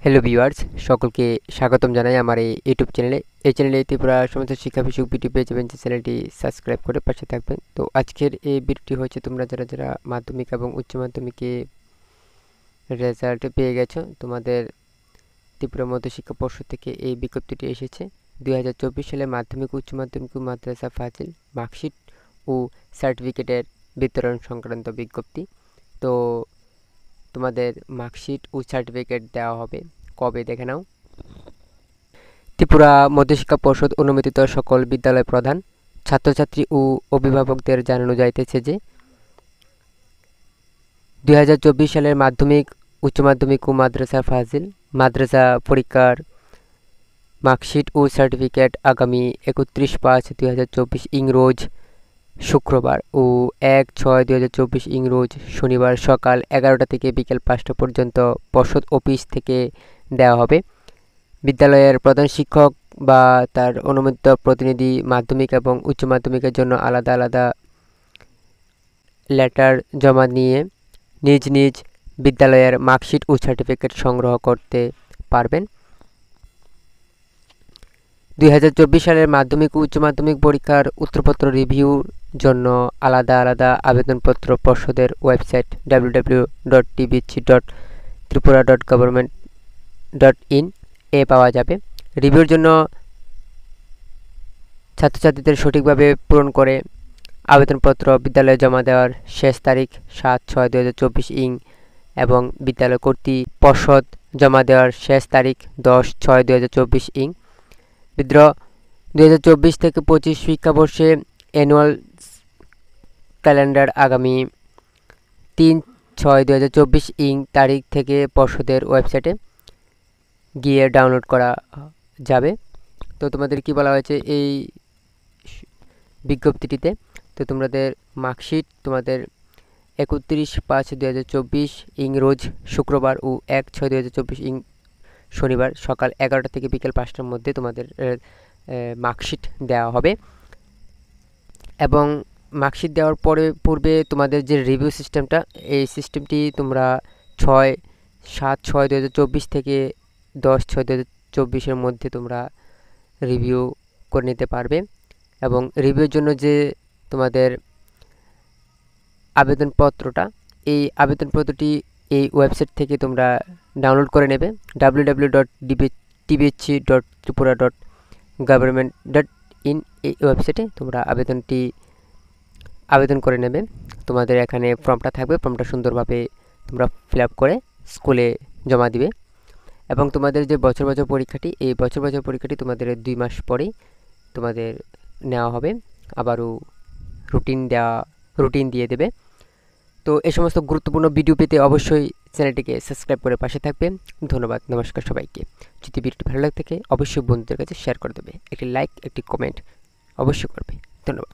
Hello viewers, সকলকে স্বাগতম জানাই আমার এই ইউটিউব চ্যানেলে। এই চ্যানেলে ত্রিপুরা সমস্ত শিক্ষা বিষয়ক ভিডিও পেয়ে যাবেন, যে চ্যানেলটি সাবস্ক্রাইব করে পাশে থাকবেন। তো আজকের এই ভিডিওটি হচ্ছে তোমরা যারা যারা মাধ্যমিক এবং উচ্চ মাধ্যমিকে রেজাল্ট পেয়ে গেছো, তোমাদের ত্রিপুরা মধ্যশিক্ষা পর্ষদ থেকে এই বিজ্ঞপ্তিটি এসেছে। 2024 সালে মাধ্যমিক উচ্চ মাধ্যমিক ও মাদ্রাসা ফাজিল মার্কশিট ও সার্টিফিকেটের বিতরণ সংক্রান্ত বিজ্ঞপ্তি। তো তোমাদের মার্কশিট ও সার্টিফিকেট দেওয়া হবে কবে দেখে নাও। ত্রিপুরা মধ্যশিক্ষা পর্ষদ অনুমোদিত সকল বিদ্যালয় প্রধান, ছাত্রছাত্রী ও অভিভাবকদের জানানো যাইতেছে যে 2024 সালের মাধ্যমিক উচ্চ মাধ্যমিক ও মাদ্রাসা ফাজিল মাদ্রাসা পরীক্ষার মার্কশিট ও সার্টিফিকেট আগামী 31/5/2024 ইংরোজ শুক্রবার ও 1/6/2024 ইংরোজ শনিবার সকাল 11টা থেকে বিকেল 5টা পর্যন্ত পর্ষদ অফিস থেকে দেওয়া হবে। বিদ্যালয়ের প্রধান শিক্ষক বা তার অনুমোদিত প্রতিনিধি মাধ্যমিক এবং উচ্চ মাধ্যমিকের জন্য আলাদা আলাদা লেটার জমা নিয়ে নিজ নিজ বিদ্যালয়ের মার্কশিট ও সার্টিফিকেট সংগ্রহ করতে পারবেন। 2024 সালের মাধ্যমিক ও উচ্চ মাধ্যমিক পরীক্ষার উত্তরপত্র রিভিউর জন্য আলাদা আলাদা আবেদনপত্র পর্ষদের ওয়েবসাইট www.tbc.tripura.government.in এ পাওয়া যাবে। রিভিউর জন্য ছাত্রছাত্রীদের সঠিকভাবে পূরণ করে আবেদনপত্র বিদ্যালয়ে জমা দেওয়ার শেষ তারিখ 7/6/2024 এবং বিদ্যালয় কর্তৃক পর্ষদ জমা দেওয়ার শেষ তারিখ 10/6/2024 বিদ্রোহ 2024 থেকে 25 শিক্ষাবর্ষে অ্যানুয়াল ক্যালেন্ডার আগামী 3/6/2024 তারিখ থেকে পর্ষদের ওয়েবসাইটে গিয়ে ডাউনলোড করা যাবে। তো তোমাদের কি বলা হয়েছে এই বিজ্ঞপ্তিটিতে? তো তোমাদের মার্কশিট তোমাদের 31/5/2024 রোজ শুক্রবার ও 1/6/2024 শনিবার সকাল 11টা থেকে বিকেল 5টার মধ্যে তোমাদের মার্কশিট দেওয়া হবে। এবং মার্কশিট দেওয়ার পূর্বে তোমাদের যে রিভিউ সিস্টেমটা, এই সিস্টেমটি তোমরা 7/6/2024 থেকে 10/6/2024 মধ্যে তোমরা রিভিউ করে নিতে পারবে। এবং রিভিউর জন্য যে তোমাদের আবেদনপত্রটা, এই আবেদনপত্রটি এই ওয়েবসাইট থেকে তোমরা ডাউনলোড করে নেবে। www.tbc.tripura.government.in এই ওয়েবসাইটে তোমরা আবেদন করে নেবে। তোমাদের এখানে ফর্মটা থাকবে, ফর্মটা সুন্দরভাবে তোমরা ফিল আপ করে স্কুলে জমা দিবে। এবং তোমাদের যে বছর পরীক্ষাটি, এই বছর পরীক্ষাটি তোমাদের 2 মাস পরেই তোমাদের নেওয়া হবে, আবারও রুটিন দিয়ে দেবে। তো এই সমস্ত গুরুত্বপূর্ণ ভিডিও পেতে অবশ্যই চ্যানেলটিকে সাবস্ক্রাইব করে পাশে থাকবে। ধন্যবাদ, নমস্কার সবাইকে। যদি ভিডিওটি ভালো লাগে থাকে অবশ্যই বন্ধুদের কাছে শেয়ার করে দেবে। একটি লাইক, একটি কমেন্ট অবশ্যই করবে। ধন্যবাদ।